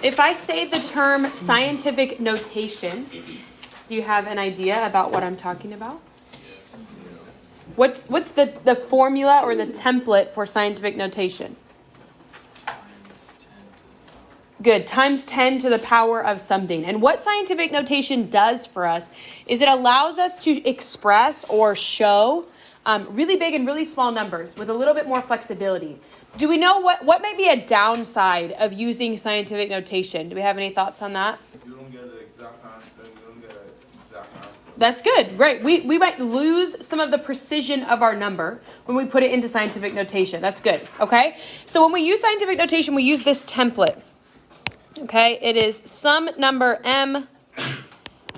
if I say the term scientific notation, do you have an idea about what I'm talking about? What's the formula or the template for scientific notation? Good. Times 10 to the power of something. And what scientific notation does for us is it allows us to express or show really big and really small numbers with a little bit more flexibility. Do we know what might be a downside of using scientific notation? Do we have any thoughts on that? You don't get an exact answer. You don't get an exact answer. That's good. Right. We might lose some of the precision of our number when we put it into scientific notation. That's good. Okay. So when we use scientific notation, we use this template. Okay. It is some number m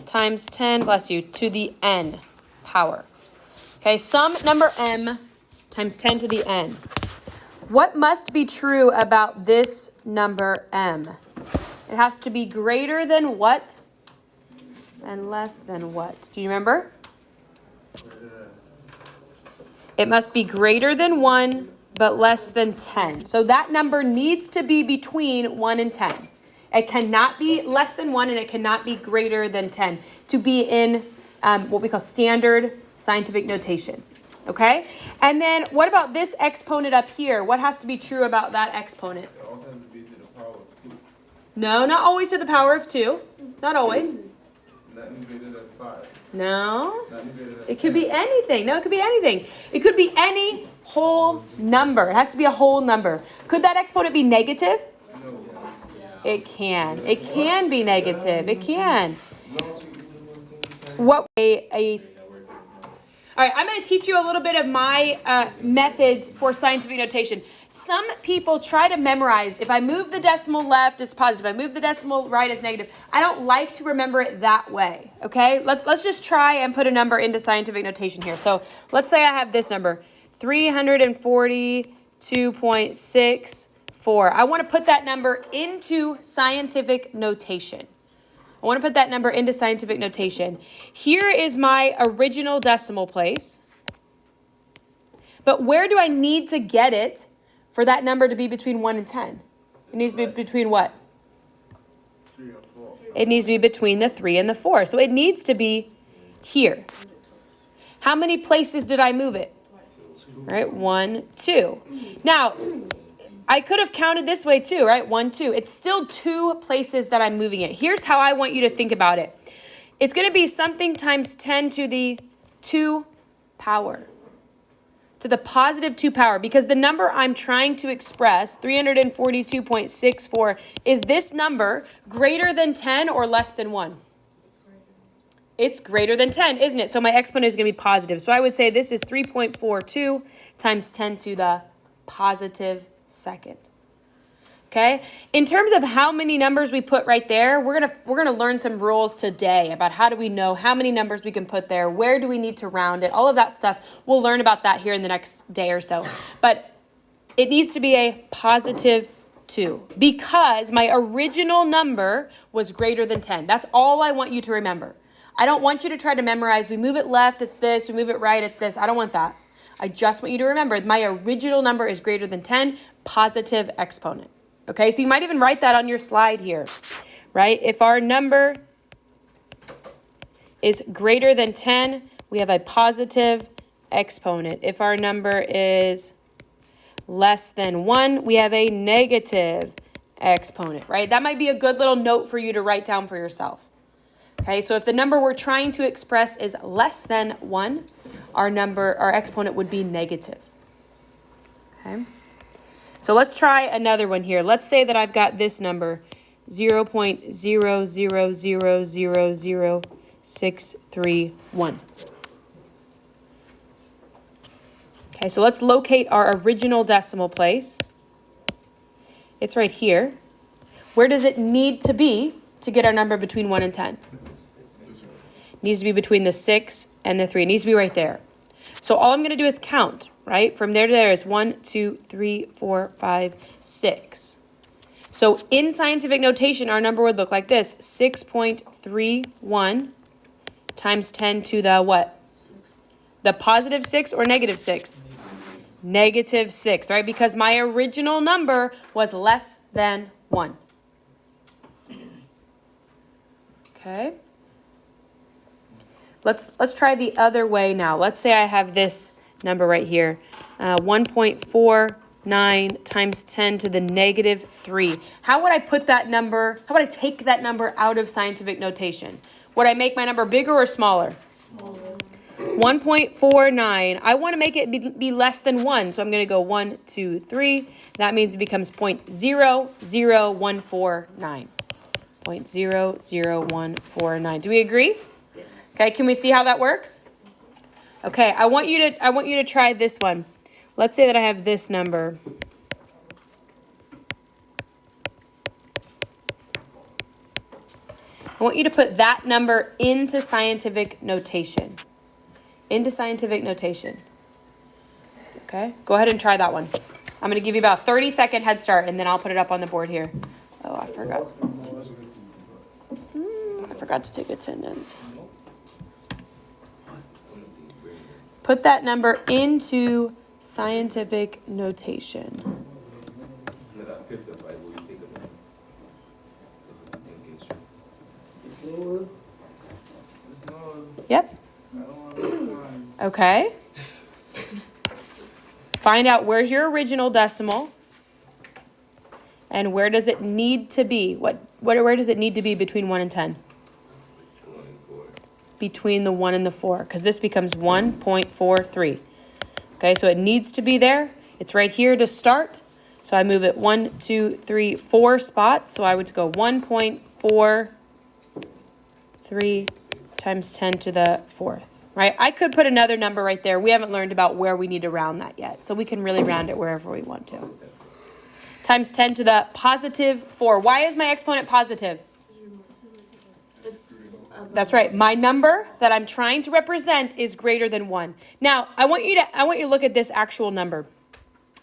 times 10, bless you, to the n power. Okay. Some number m times 10 to the n. What must be true about this number m? It has to be greater than what? And less than what? Do you remember? It must be greater than 1, but less than 10. So that number needs to be between 1 and 10. It cannot be less than 1, and it cannot be greater than 10 to be in what we call standard scientific notation. Okay? And then what about this exponent up here? What has to be true about that exponent? It all has to be to the power of 2. No, not always to the power of 2. Not always. Nothing greater than 5. No. Nothing greater than It could be anything. No, it could be anything. It could be any whole number. It has to be a whole number. Could that exponent be negative? No. It can. It can be negative. It can. What All right, I'm going to teach you a little bit of my methods for scientific notation. Some people try to memorize, if I move the decimal left, it's positive. If I move the decimal right, it's negative. I don't like to remember it that way, okay? Let's just try and put a number into scientific notation here. So let's say I have this number, 342.64. I want to put that number into scientific notation. I want to put that number into scientific notation. Here is my original decimal place. But where do I need to get it for that number to be between 1 and 10? It needs to be between what? 3 and 4. It needs to be between the 3 and the 4. So it needs to be here. How many places did I move it? All right, 1, 2. Now, I could have counted this way too, right? 1, 2. It's still 2 places that I'm moving it. Here's how I want you to think about it. It's going to be something times 10 to the 2 power. To the positive 2 power. Because the number I'm trying to express, 342.64, is this number greater than 10 or less than 1? It's greater than 10, isn't it? So my exponent is going to be positive. So I would say this is 3.42 times 10 to the positive second. Okay? In terms of how many numbers we put right there, we're gonna learn some rules today about how do we know how many numbers we can put there, where do we need to round it, all of that stuff. We'll learn about that here in the next day or so. But it needs to be a positive 2 because my original number was greater than 10. That's all I want you to remember. I don't want you to try to memorize, we move it left, it's this, we move it right, it's this. I don't want that. I just want you to remember my original number is greater than 10, positive exponent. Okay, so you might even write that on your slide here, right? If our number is greater than 10, we have a positive exponent. If our number is less than 1, we have a negative exponent, right? That might be a good little note for you to write down for yourself. Okay, so if the number we're trying to express is less than 1, our exponent would be negative. Okay, so let's try another one here. Let's say that I've got this number, 0.000000631. Okay, so let's locate our original decimal place. It's right here. Where does it need to be to get our number between 1 and 10? It needs to be between the 6 and the 3. It needs to be right there. So all I'm going to do is count, right? From there to there is 1, 2, 3, 4, 5, 6. So in scientific notation, our number would look like this. 6.31 times 10 to the what? The positive 6 or negative 6? Negative 6, right? Because my original number was less than 1. Okay. Let's try the other way now. Let's say I have this number right here. 1.49 times 10 to the negative 3. How would I put that number, how would I take that number out of scientific notation? Would I make my number bigger or smaller? Smaller. 1.49. I want to make it be less than 1. So I'm going to go 1, 2, 3. That means it becomes 0.00149. 0.00149. Do we agree? Yes. Okay, can we see how that works? Okay, I want you to try this one. Let's say that I have this number. I want you to put that number into scientific notation. Into scientific notation. Okay, go ahead and try that one. I'm going to give you about a 30-second head start, and then I'll put it up on the board here. Oh, I forgot to take attendance. Put that number into scientific notation. Yep. Okay. Find out where's your original decimal and where does it need to be? Where does it need to be between 1 and 10? Between the 1 and the 4, because this becomes 1.43. Okay, so it needs to be there. It's right here to start. So I move it 1, 2, 3, 4 spots. So I would go 1.43 times 10 to the 4th. Right? I could put another number right there. We haven't learned about where we need to round that yet. So we can really round it wherever we want to. Times 10 to the positive 4. Why is my exponent positive? That's right. My number that I'm trying to represent is greater than 1. Now, I want you to look at this actual number.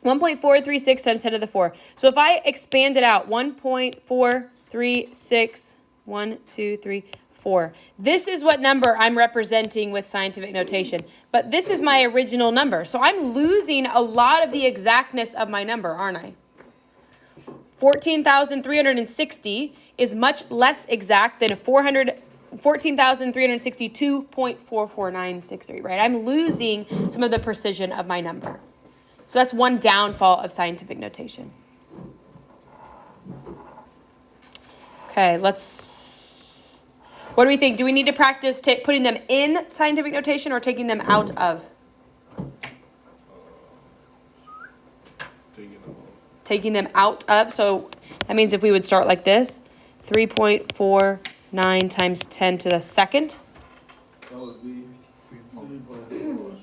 1.436 times 10 to the 4. So if I expand it out, 1.436, 1, 2, 3, 4. This is what number I'm representing with scientific notation. But this is my original number. So I'm losing a lot of the exactness of my number, aren't I? 14,360 is much less exact than 14,362.44963, right? I'm losing some of the precision of my number. So that's one downfall of scientific notation. Okay, what do we think? Do we need to practice putting them in scientific notation or taking them out of? Taking them out of. So that means if we would start like this, 3.49 times 10 to the second. That would be 3.4.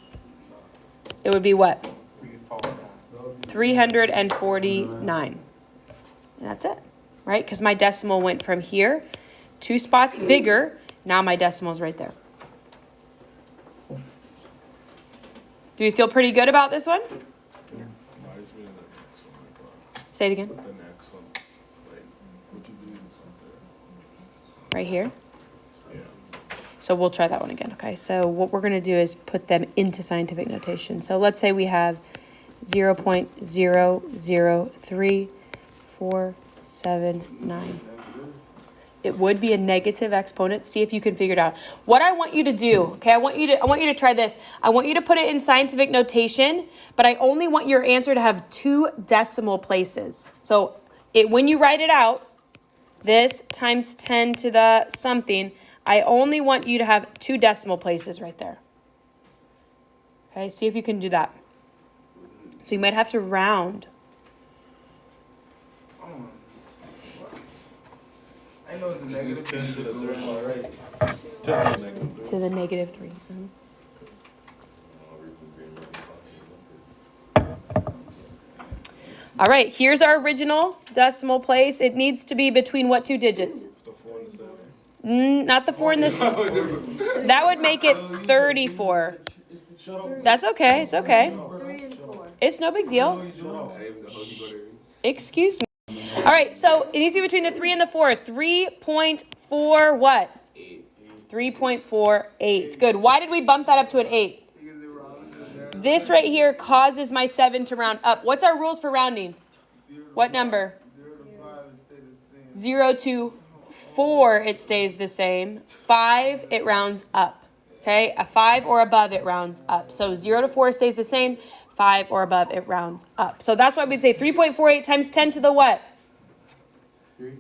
It would be what? 349. And that's it, right? Because my decimal went from here 2 spots bigger. Now my decimal is right there. Do you feel pretty good about this one? Yeah. Say it again. The next one. Like, what you do Right here. Yeah. So we'll try that one again, okay? So what we're going to do is put them into scientific notation. So let's say we have 0.003479. It would be a negative exponent. See if you can figure it out. What I want you to do, okay, I want you to try this. I want you to put it in scientific notation, but I only want your answer to have 2 decimal places. So when you write it out, this times 10 to the something, I only want you to have 2 decimal places right there. Okay, see if you can do that. So you might have to round. I know it's a negative 10 to the 3rd one, right? To the negative 3. Mm-hmm. All right, here's our original decimal place. It needs to be between what 2 digits? The 4 and the 7. Not the 4 and the 7. That would make it 34. That's okay. It's okay. 3 and 4. It's no big deal. Excuse me. All right, so it needs to be between the 3 and the 4. 3.4 what? 3.48. Good. Why did we bump that up to an 8? This right here causes my 7 to round up. What's our rules for rounding? What number? 0 to 4, it stays the same. 5, it rounds up. Okay, a 5 or above, it rounds up. So 0 to 4 stays the same. 5 or above, it rounds up. So that's why we'd say 3.48 times 10 to the what? 3.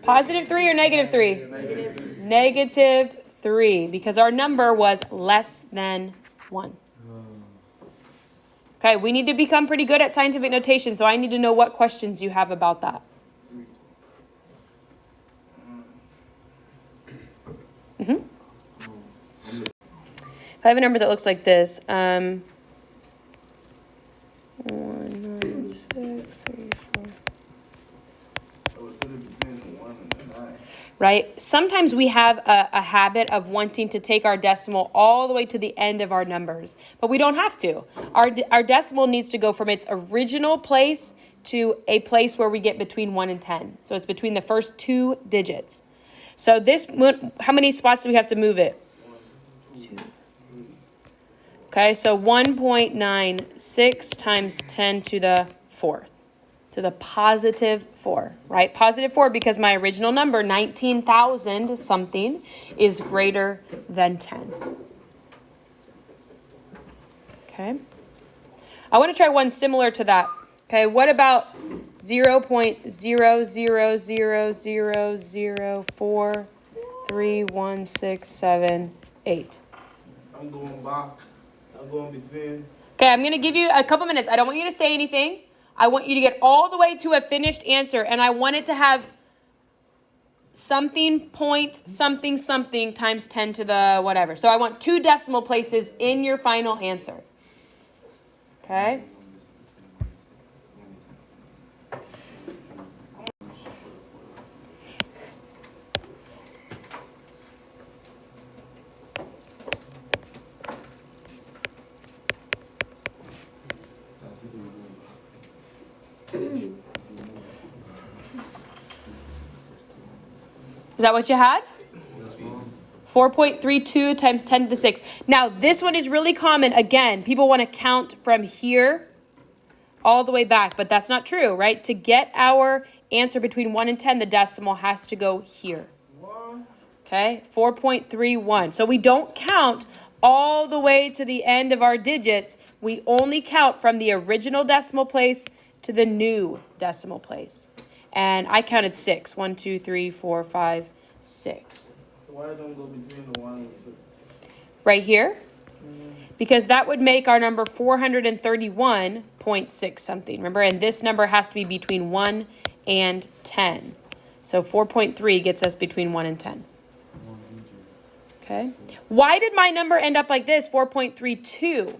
Positive 3 or negative 3? Negative 3. Negative 3, because our number was less than 1. Okay, we need to become pretty good at scientific notation, so I need to know what questions you have about that. If I have a number that looks like this, 1, 9, 6, 3, 4. Right? Sometimes we have a habit of wanting to take our decimal all the way to the end of our numbers, but we don't have to. Our decimal needs to go from its original place to a place where we get between 1 and 10. So it's between the first 2 digits. So this, how many spots do we have to move it? 2. Okay, so 1.96 times 10 to the 4th. To the positive 4, right? Positive 4 because my original number, 19,000 something, is greater than 10. Okay. I want to try one similar to that. Okay, what about 0.00000431678? I'm going back. I'm going between. Okay, I'm going to give you a couple minutes. I don't want you to say anything. I want you to get all the way to a finished answer, and I want it to have something point something something times 10 to the whatever. So I want 2 decimal places in your final answer. Okay? Is that what you had? 4.32 times 10 to the 6th. Now, this one is really common. Again, people want to count from here all the way back, but that's not true, right? To get our answer between 1 and 10, the decimal has to go here. Okay, 4.31. So we don't count all the way to the end of our digits. We only count from the original decimal place to the new decimal place. And I counted 6. 1, 2, 3, 4, 5, 6. Why don't go between the 1 and 6? Right here? Because that would make our number 431.6 something. Remember, and this number has to be between 1 and 10. So 4.3 gets us between 1 and 10. Okay. Why did my number end up like this, 4.32?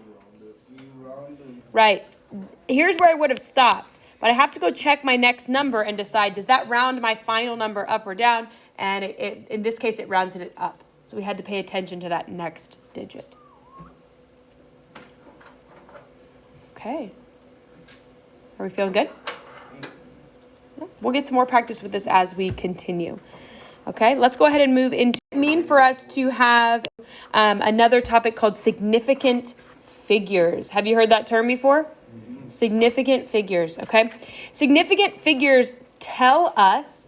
Right. Here's where I would have stopped. But I have to go check my next number and decide, does that round my final number up or down? And in this case, it rounded it up. So we had to pay attention to that next digit. Okay. Are we feeling good? We'll get some more practice with this as we continue. Okay, let's go ahead and move into for us to have another topic called significant figures. Have you heard that term before? Significant figures, okay? Significant figures tell us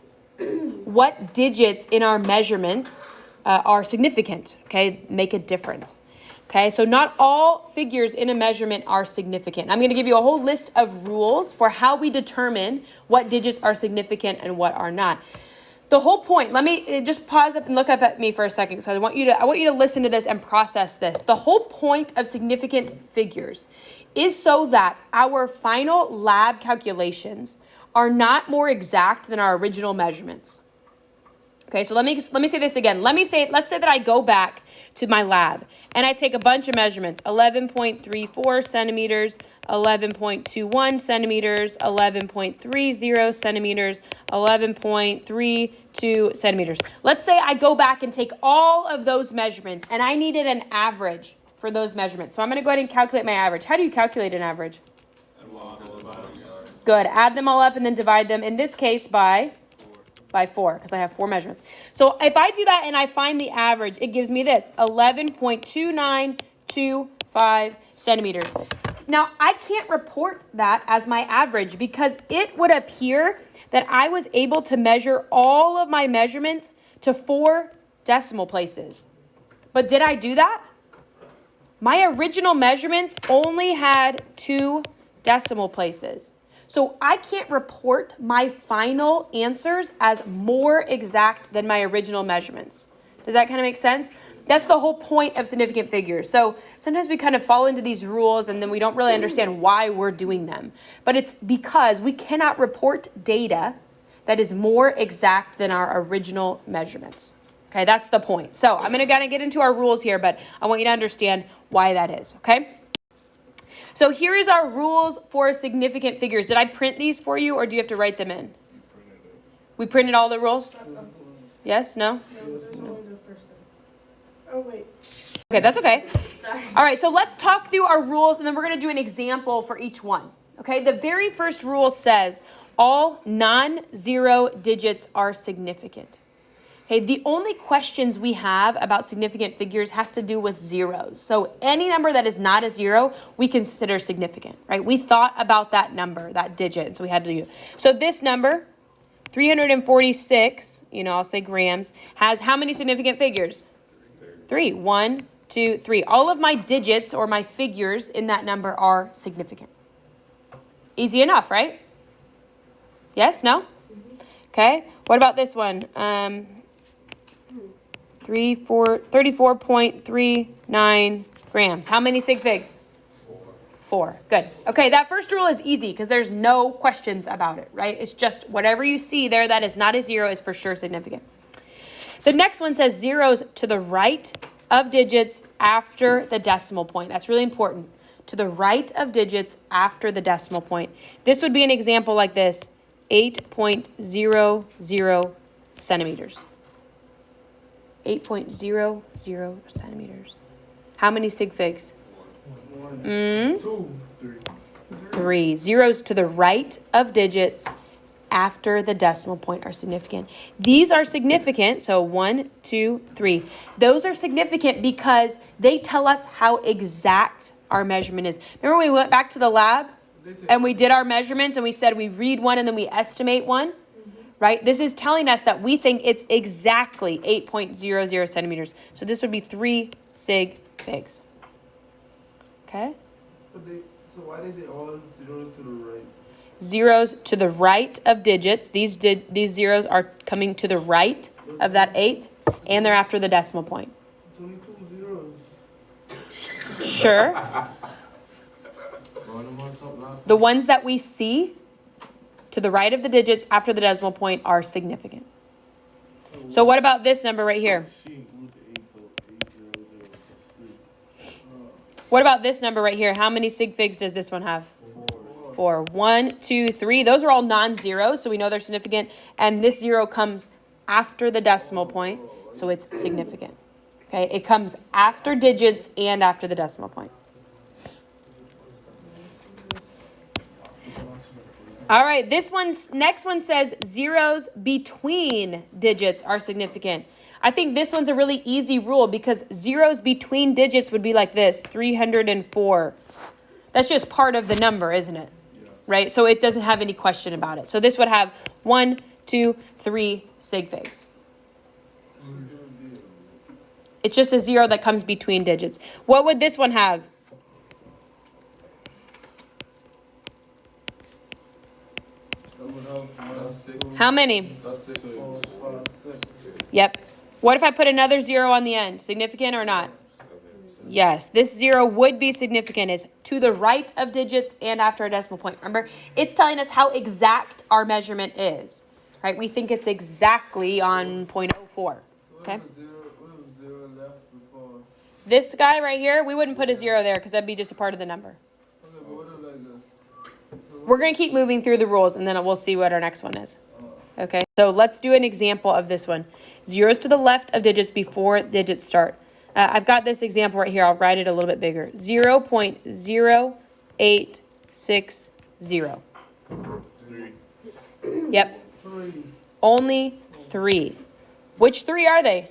what digits in our measurements are significant, okay? Make a difference, okay? So not all figures in a measurement are significant. I'm going to give you a whole list of rules for how we determine what digits are significant and what are not. The whole point, let me just pause up and look up at me for a second. So I want you to listen to this and process this. The whole point of significant figures is so that our final lab calculations are not more exact than our original measurements. Okay, so let me say this again. Let's say that I go back to my lab and I take a bunch of measurements, 11.34 centimeters, 11.21 centimeters, 11.30 centimeters, 11.32 centimeters. Let's say I go back and take all of those measurements and I needed an average for those measurements. So I'm going to go ahead and calculate my average. How do you calculate an average? Good. Add them all up and then divide them, in this case, by 4, because I have 4 measurements. So if I do that and I find the average, it gives me this, 11.2925 centimeters. Now, I can't report that as my average because it would appear that I was able to measure all of my measurements to 4 decimal places. But did I do that? My original measurements only had 2 decimal places. So I can't report my final answers as more exact than my original measurements. Does that kind of make sense? That's the whole point of significant figures. So sometimes we kind of fall into these rules and then we don't really understand why we're doing them. But it's because we cannot report data that is more exact than our original measurements. Okay, that's the point. So I'm going to kind of get into our rules here, but I want you to understand why that is, okay? So here is our rules for significant figures. Did I print these for you or do you have to write them in? We printed all the rules? Yes? No? Oh, wait. Okay, that's okay. Sorry. All right, so let's talk through our rules and then we're going to do an example for each one. Okay, the very first rule says all non-zero digits are significant. Okay, the only questions we have about significant figures has to do with zeros. So any number that is not a zero, we consider significant, right? We thought about that number, that digit, and so we had to do it. So this number, 346, I'll say grams, has how many significant figures? 3. 1, 2, 3. All of my digits or my figures in that number are significant. Easy enough, right? Yes? No? Okay. What about this one? 34.39 grams. How many sig figs? 4. Good. Okay, that first rule is easy because there's no questions about it, right? It's just whatever you see there that is not a zero is for sure significant. The next one says zeros to the right of digits after the decimal point. That's really important. To the right of digits after the decimal point. This would be an example like this, 8.00 centimeters. 8.00 centimeters. How many sig figs? 2, 3. 3. Zeros to the right of digits after the decimal point are significant. These are significant, so 1, 2, 3. Those are significant because they tell us how exact our measurement is. Remember we went back to the lab and we did our measurements and we said we read one and then we estimate one, right? This is telling us that we think it's exactly 8.00 centimeters. So this would be 3 sig figs. Okay? So why is it all zeros to the right? Zeros to the right of digits. These zeros are coming to the right of that 8, and they're after the decimal point. It's only 2 zeros. Sure. The ones that we see to the right of the digits after the decimal point are significant. So what about this number right here? What about this number right here? How many sig figs does this one have? 4. 1, 2, 3. Those are all non-zeros, so we know they're significant. And this 0 comes after the decimal point, so it's significant. Okay, it comes after digits and after the decimal point. All right, next one says zeros between digits are significant. I think this one's a really easy rule because zeros between digits would be like this, 304. That's just part of the number, isn't it? Right? So it doesn't have any question about it. So this would have 1, 2, 3 sig figs. It's just a 0 that comes between digits. What would this one have? How many? Yep. What if I put another 0 on the end? Significant or not? Yes, this 0 would be significant. Is to the right of digits and after a decimal point. Remember, it's telling us how exact our measurement is. Right? We think it's exactly on 0.04. Okay? This guy right here, we wouldn't put a 0 there because that'd be just a part of the number. We're going to keep moving through the rules and then we'll see what our next one is. Okay, so let's do an example of this one. Zeros to the left of digits before digits start. I've got this example right here. I'll write it a little bit bigger. 0.0860. Yep. Only 3. Which 3 are they?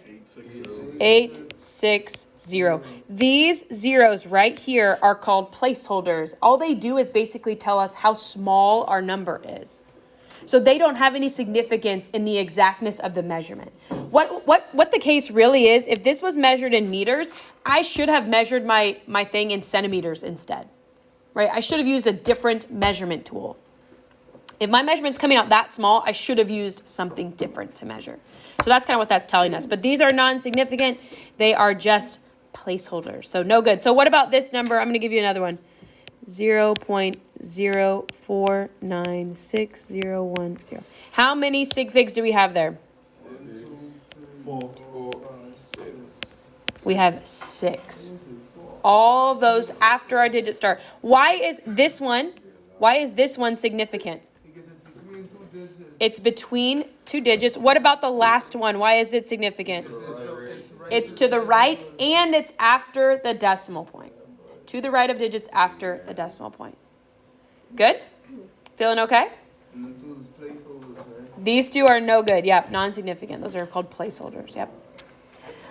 860. These zeros right here are called placeholders. All they do is basically tell us how small our number is. So they don't have any significance in the exactness of the measurement. What the case really is, if this was measured in meters, I should have measured my thing in centimeters instead, right? I should have used a different measurement tool. If my measurement's coming out that small, I should have used something different to measure. So that's kind of what that's telling us. But these are non-significant. They are just placeholders. So no good. So what about this number? I'm going to give you another one. 0.049610. How many sig figs do we have there? 4. We have 6. All those after our digit start. Why is this one significant? Because it's between 2 digits. It's between 2 digits. What about the last one? Why is it significant? It's to the right and it's after the decimal point. To the right of digits after the decimal point. Good? Feeling okay? And then 2 is placeholders, right? These 2 are no good. Yep, non-significant. Those are called placeholders. Yep.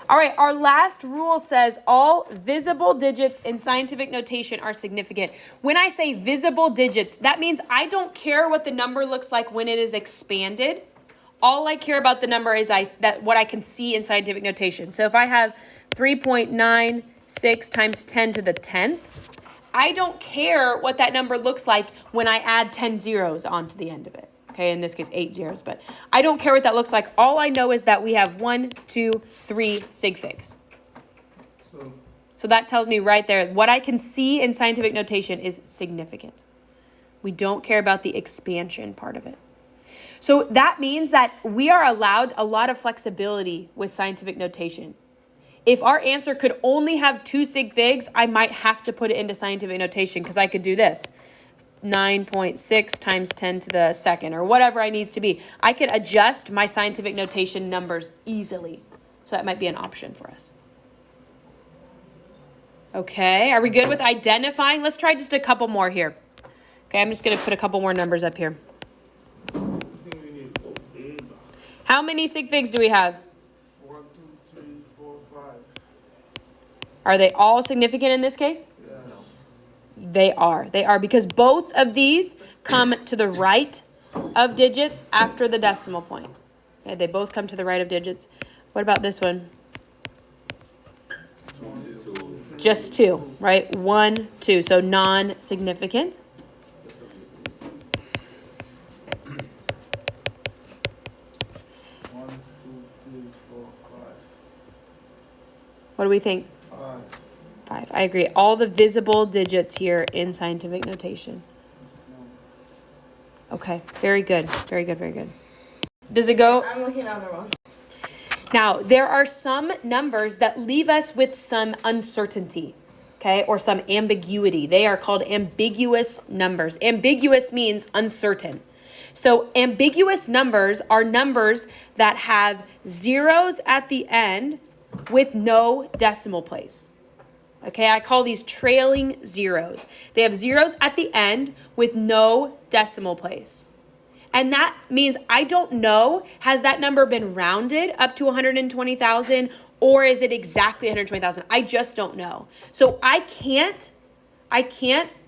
All right, our last rule says all visible digits in scientific notation are significant. When I say visible digits, that means I don't care what the number looks like when it is expanded. All I care about the number is what I can see in scientific notation. So if I have 3.96 times 10 to the 10th, I don't care what that number looks like when I add 10 zeros onto the end of it. Okay, in this case, 8 zeros, but I don't care what that looks like. All I know is that we have 1, 2, 3 sig figs. So that tells me right there, what I can see in scientific notation is significant. We don't care about the expansion part of it. So that means that we are allowed a lot of flexibility with scientific notation. If our answer could only have 2 sig figs, I might have to put it into scientific notation because I could do this. 9.6 times 10 to the second, or whatever I needs to be. I can adjust my scientific notation numbers easily. So that might be an option for us. Okay, are we good with identifying? Let's try just a couple more here. Okay, I'm just going to put a couple more numbers up here. How many sig figs do we have? 1, 2, 3, 4, 5. Are they all significant in this case? Yes. They are because both of these come to the right of digits after the decimal point. Okay, they both come to the right of digits. What about this one? 2. Just 2, right? 1, 2, so non-significant. What do we think? 5. I agree. All the visible digits here in scientific notation. Okay, very good. Very good, very good. Does it go? I'm looking at the wrong. Now, there are some numbers that leave us with some uncertainty, okay, or some ambiguity. They are called ambiguous numbers. Ambiguous means uncertain. So ambiguous numbers are numbers that have zeros at the end with no decimal place. Okay, I call these trailing zeros. They have zeros at the end with no decimal place. And that means I don't know, has that number been rounded up to 120,000 or is it exactly 120,000? I just don't know. So I can't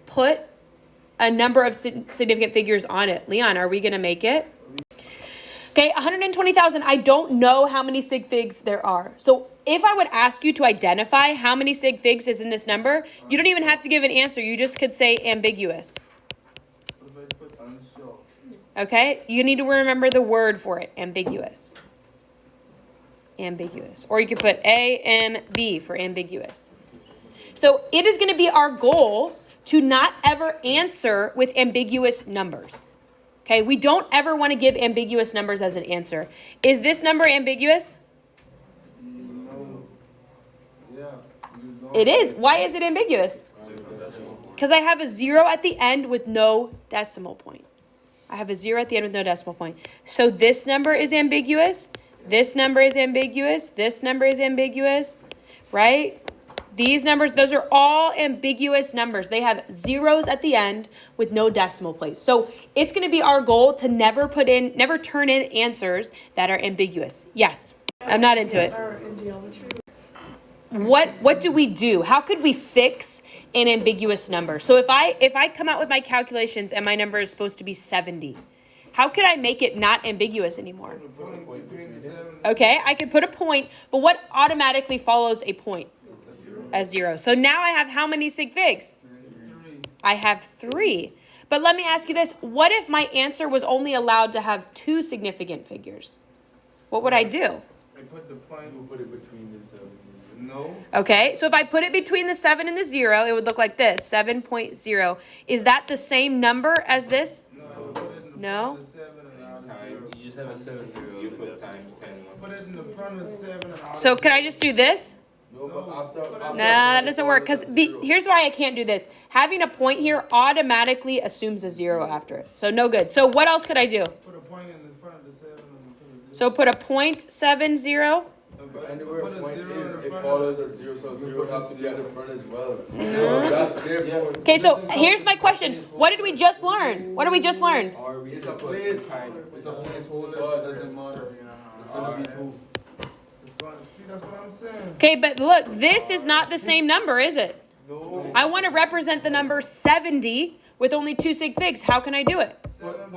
put a number of significant figures on it. Leon, are we going to make it? Okay, 120,000, I don't know how many sig figs there are. So if I would ask you to identify how many sig figs is in this number, you don't even have to give an answer. You just could say ambiguous. Okay, you need to remember the word for it, ambiguous. Ambiguous. Or you could put A-M-B for ambiguous. So it is going to be our goal to not ever answer with ambiguous numbers. Okay, we don't ever want to give ambiguous numbers as an answer. Is this number ambiguous? No. Yeah. It is. Why is it ambiguous? Because I have a 0 at the end with no decimal point. I have a 0 at the end with no decimal point. So this number is ambiguous. This number is ambiguous. This number is ambiguous, right? These numbers, those are all ambiguous numbers. They have zeros at the end with no decimal place. So it's going to be our goal to never turn in answers that are ambiguous. Yes, I'm not into it. What do we do? How could we fix an ambiguous number? So if I come out with my calculations and my number is supposed to be 70, How could I make it not ambiguous anymore? Put a point between the 7 and Okay, I could put a point, but what automatically follows a point? A 0. So now I have how many sig figs? 3. I have 3. But let me ask you this. What if my answer was only allowed to have 2 significant figures? What would I do? I put the point. You put it between the 7 and No. Okay, so if I put it between the 7 and the 0, it would look like this, 7.0. Is that the same number as this? No, I would put it in the No. front of the 7 and out of times. 0. You just have a 7 0. You put times 10. Put it in the front of 7 and out So of can I just do this? No, but after Nah, that doesn't work, because here's why I can't do this. Having a point here automatically assumes a 0 after it. So no good. So what else could I do? Put a point in the front of the 7 and put a 0. So put a 0.70. But anywhere Put a point 0 in is, the it front follows of a 0, so 0 would have to be at the front as well. That's therefore. Okay, so here's my question. What did we just learn? What did we just learn? Or we It's can a put place. kind It's a placeholder, so it doesn't matter. It's gonna be 2. It's going, see, that's what I'm saying. Okay, but look, this is not the same number, is it? No. I want to represent the number 70 with only 2 sig figs. How can I do it? Put a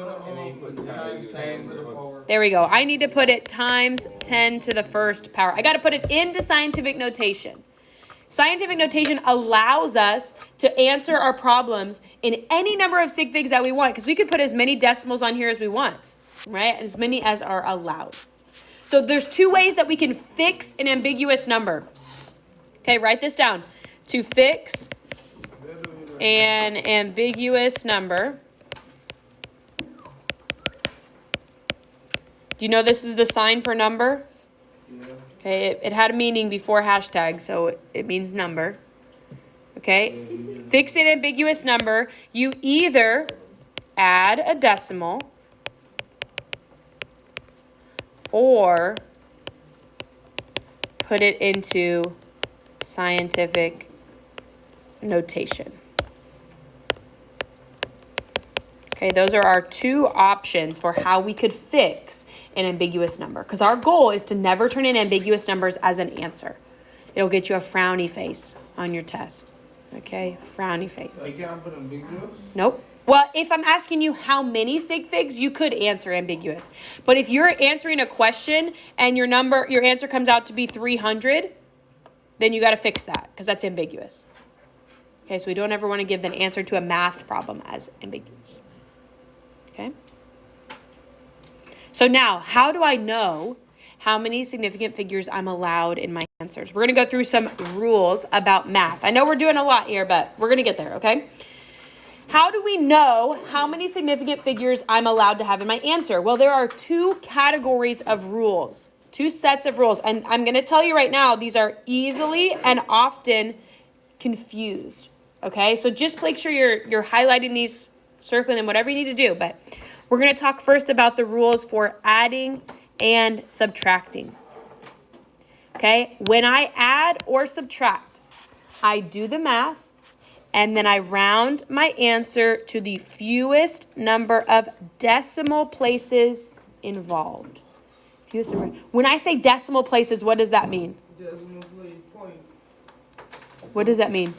times 10 to the power. There we go. I need to put it times 10 to the first power. I got to put it into scientific notation. Scientific notation allows us to answer our problems in any number of sig figs that we want, because we could put as many decimals on here as we want, right? As many as are allowed. So there's 2 ways that we can fix an ambiguous number. Okay, write this down. To fix an ambiguous number. Do you know this is the sign for number? Yeah. Okay, it had a meaning before hashtag, so it means number. Okay, fix an ambiguous number. You either add a decimal or put it into scientific notation. Okay, those are our 2 options for how we could fix an ambiguous number. Because our goal is to never turn in ambiguous numbers as an answer. It'll get you a frowny face on your test. Okay, frowny face. So I can't put ambiguous? Nope. Well, if I'm asking you how many sig figs, you could answer ambiguous. But if you're answering a question and your answer comes out to be 300, then you got to fix that because that's ambiguous. Okay, so we don't ever want to give an answer to a math problem as ambiguous. Okay? So now, how do I know how many significant figures I'm allowed in my answers? We're going to go through some rules about math. I know we're doing a lot here, but we're going to get there, okay? How do we know how many significant figures I'm allowed to have in my answer? Well, there are 2 categories of rules, 2 sets of rules. And I'm going to tell you right now, these are easily and often confused, okay? So just make sure you're highlighting these, circling them, whatever you need to do. But we're going to talk first about the rules for adding and subtracting, okay? When I add or subtract, I do the math, and then I round my answer to the fewest number of decimal places involved. When I say decimal places, what does that mean? Decimal place point. What does that mean?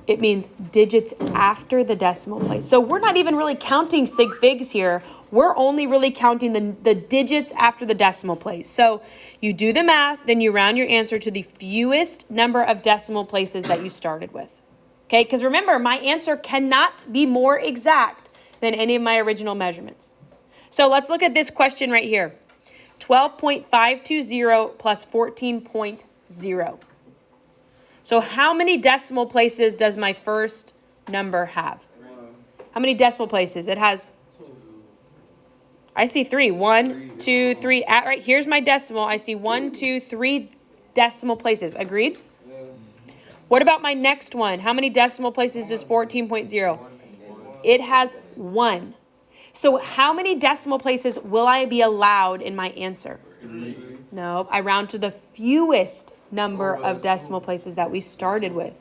It means digits after the decimal place. So we're not even really counting sig figs here. We're only really counting the digits after the decimal place. So you do the math, then you round your answer to the fewest number of decimal places that you started with. Okay, because remember, my answer cannot be more exact than any of my original measurements. So let's look at this question right here. 12.520 plus 14.0. So how many decimal places does my first number have? How many decimal places? It has, I see 3. 1, 2, 3. Right, here's my decimal. I see 1, 2, 3 decimal places. Agreed? What about my next one? How many decimal places does 14.0? It has 1. So how many decimal places will I be allowed in my answer? 3. No, I round to the fewest number of decimal places that we started with.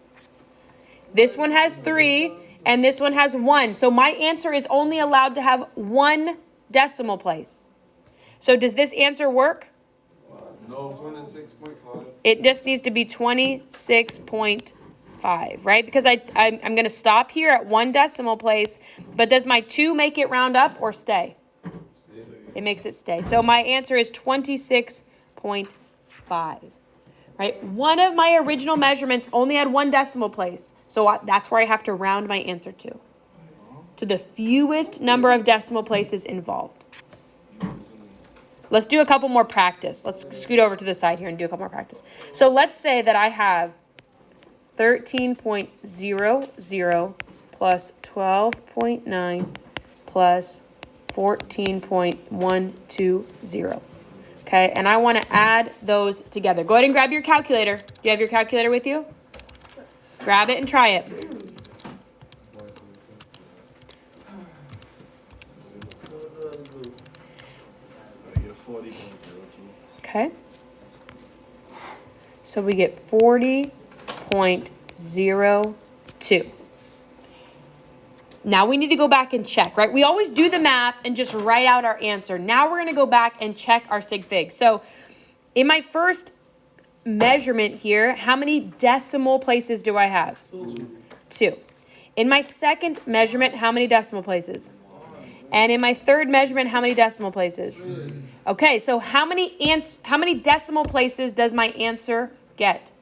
This one has 3 and this one has 1. So my answer is only allowed to have 1 decimal place. So does this answer work? No. 26.5. It just needs to be 26.5. 0.5, right? Because I'm going to stop here at 1 decimal place, but does my 2 make it round up or stay? It makes it stay. So my answer is 26.5, right? One of my original measurements only had 1 decimal place, so that's where I have to round my answer to the fewest number of decimal places involved. Let's do a couple more practice. Let's scoot over to the side here and do a couple more practice. So let's say that I have 13.00 plus 12.9 plus 14.120. Okay, and I want to add those together. Go ahead and grab your calculator. Do you have your calculator with you? Grab it and try it. Okay. So we get 40.02. Now we need to go back and check, right? We always do the math and just write out our answer. Now we're going to go back and check our sig fig. So in my first measurement here, how many decimal places do I have? 2. In my second measurement, how many decimal places? And in my third measurement, how many decimal places? Okay, so how many decimal places does my answer get?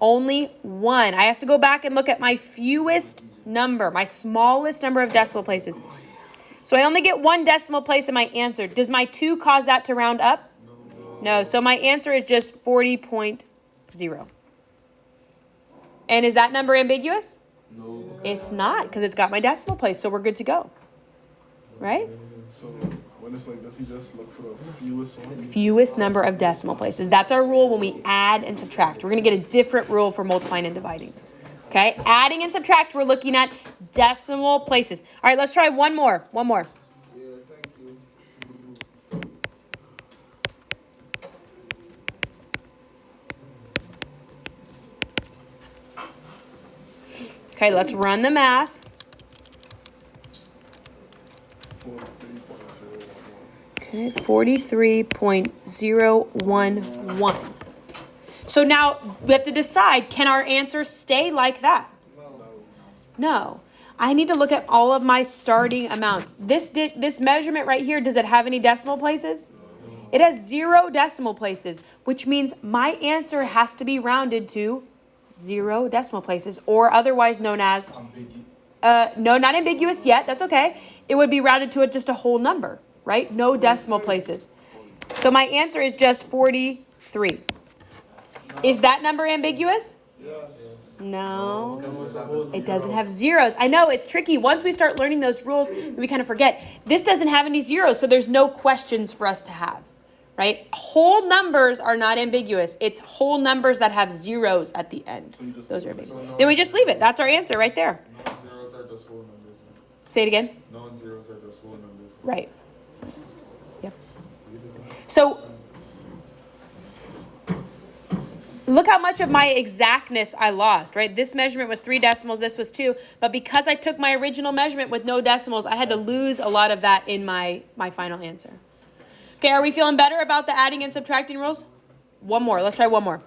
Only 1. I have to go back and look at my fewest number, my smallest number of decimal places. So I only get 1 decimal place in my answer. Does my 2 cause that to round up? No. So my answer is just 40.0. And is that number ambiguous? No. It's not, because it's got my decimal place, so we're good to go. Right? So when it's like this, you just look for the fewest one. Fewest number of decimal places. That's our rule when we add and subtract. We're going to get a different rule for multiplying and dividing. Okay? Adding and subtract, we're looking at decimal places. All right, let's try one more. One more. Yeah, thank you. Okay, let's run the math. 43.011. So now we have to decide, can our answer stay like that? No. I need to look at all of my starting amounts. This measurement right here, does it have any decimal places? It has 0 decimal places, which means my answer has to be rounded to 0 decimal places, or otherwise known as, no, not ambiguous yet, that's okay. It would be rounded to just a whole number, right? No decimal places. So my answer is just 43. Is that number ambiguous? Yes. No, it doesn't have zeros. I know, it's tricky. Once we start learning those rules, we kind of forget. This doesn't have any zeros, so there's no questions for us to have, right? Whole numbers are not ambiguous. It's whole numbers that have zeros at the end. Those are ambiguous. Then we just leave it. That's our answer right there. Non-zeros are just whole numbers. Say it again. Non-zeros are just whole numbers. Right. Yep. So look how much of my exactness I lost, right? This measurement was 3 decimals, this was 2, but because I took my original measurement with no decimals, I had to lose a lot of that in my final answer. Okay, are we feeling better about the adding and subtracting rules? One more, let's try one more.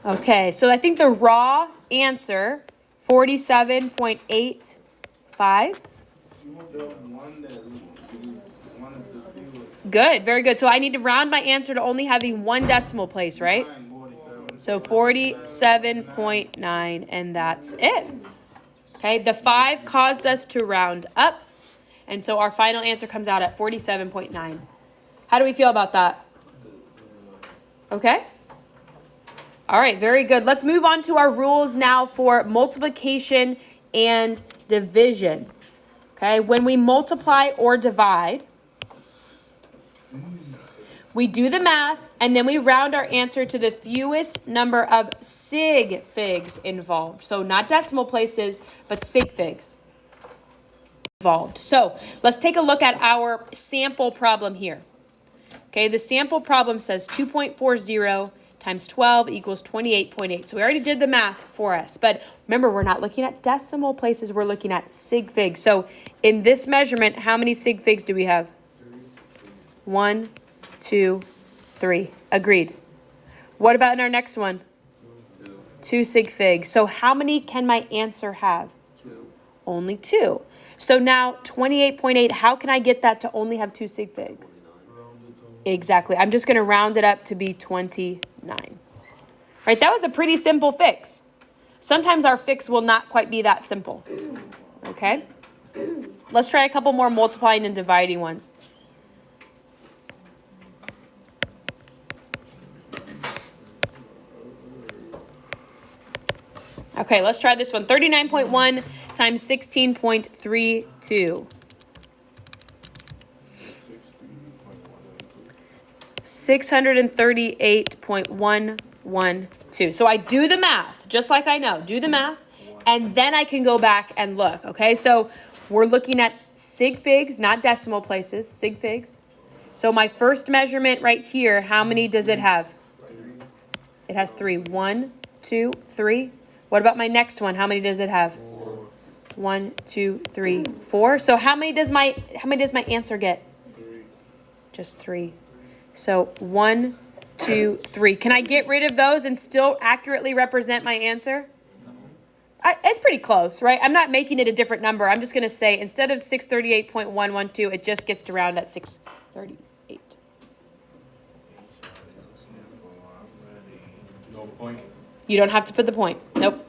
Okay, so I think the raw answer, 47.85. Good, very good. So I need to round my answer to only having 1 decimal place, right? So 47.9, and that's it. Okay, the 5 caused us to round up, and so our final answer comes out at 47.9. How do we feel about that? Okay? All right, very good. Let's move on to our rules now for multiplication and division. Okay, when we multiply or divide, we do the math, and then we round our answer to the fewest number of sig figs involved. So not decimal places, but sig figs. involved. So let's take a look at our sample problem here. Okay, the sample problem says 2.40 times 12 equals 28.8. So we already did the math for us. But remember, we're not looking at decimal places. We're looking at sig figs. So in this measurement, how many sig figs do we have? 1, 2, 3. Agreed. What about in our next one? 2 sig figs. So how many can my answer have? 2. Only 2. So now 28.8, how can I get that to only have 2 sig figs? Exactly. I'm just going to round it up to be 29. Right, that was a pretty simple fix. Sometimes our fix will not quite be that simple. Okay? Let's try a couple more multiplying and dividing ones. Okay, let's try this one. 39.1 times 16.32. 638.112. So I do the math, just like I know. Do the math, and then I can go back and look, okay? So we're looking at sig figs, not decimal places, sig figs. So my first measurement right here, how many does it have? It has 3. 1, 2, 3. What about my next one? How many does it have? 1, 2, 3, 4. So how many does my answer get? 3. Just 3. So 1, 2, 3. Can I get rid of those and still accurately represent my answer? It's pretty close, right? I'm not making it a different number. I'm just going to say instead of 638.112, it just gets to round at 638. No point. You don't have to put the point. Nope.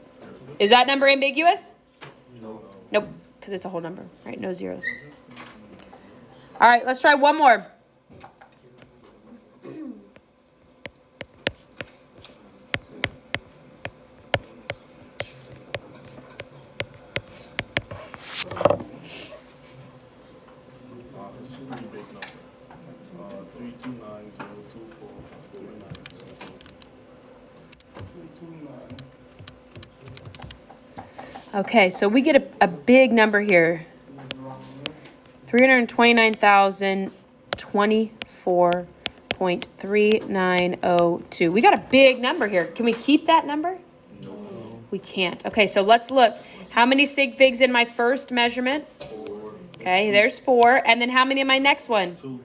Is that number ambiguous? No. Nope, because it's a whole number, right? No zeros. All right, let's try one more. Okay, so we get a big number here. 329,024.3902. We got a big number here. Can we keep that number? No. We can't. Okay, so let's look. How many sig figs in my first measurement? 4. Okay, there's 4. And then how many in my next one? 2.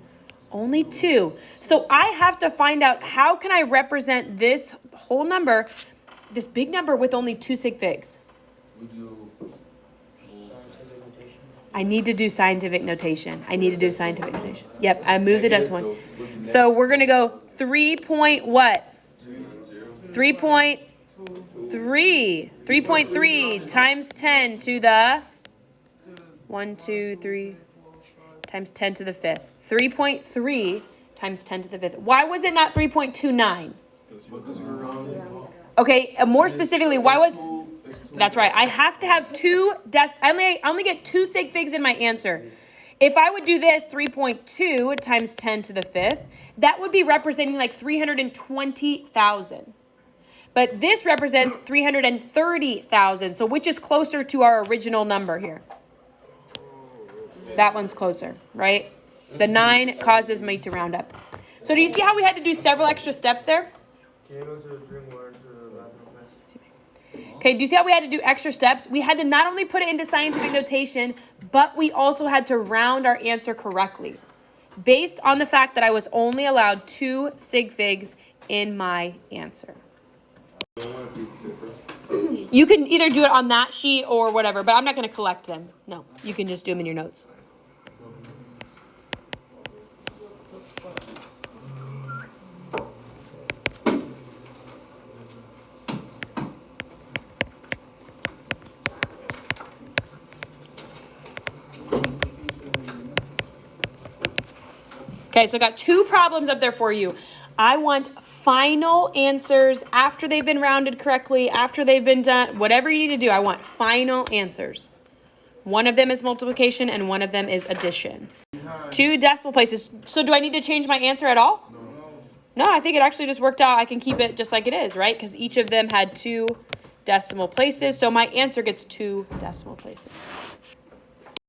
Only 2. So I have to find out how can I represent this whole number, this big number with only 2 sig figs? Would you? I need to do scientific notation. Yep, I moved the decimal one. So we're going to go 3 point what? 3.3. 3.3 times 10 to the 1, 2, 3 times 10 to the 5th. 3.3 times 10 to the 5th. Why was it not 3.29? Because you're wrong. Okay, more specifically, why was... That's right. I have to have 2 I only get 2 sig figs in my answer. If I would do this 3.2 times 10 to the 5th, that would be representing like 320,000. But this represents 330,000. So which is closer to our original number here? That one's closer, right? The 9 causes me to round up. So do you see how we had to do several extra steps there? Can you go to the drink water to the bathroom? Okay, do you see how we had to do extra steps? We had to not only put it into scientific notation, but we also had to round our answer correctly, based on the fact that I was only allowed 2 sig figs in my answer. You can either do it on that sheet or whatever, but I'm not going to collect them. No, you can just do them in your notes. Okay, so I got 2 problems up there for you. I want final answers after they've been rounded correctly, after they've been done, whatever you need to do. I want final answers. One of them is multiplication and one of them is addition. 2 decimal places. So do I need to change my answer at all? No, I think it actually just worked out. I can keep it just like it is, right? Because each of them had 2 decimal places. So my answer gets 2 decimal places.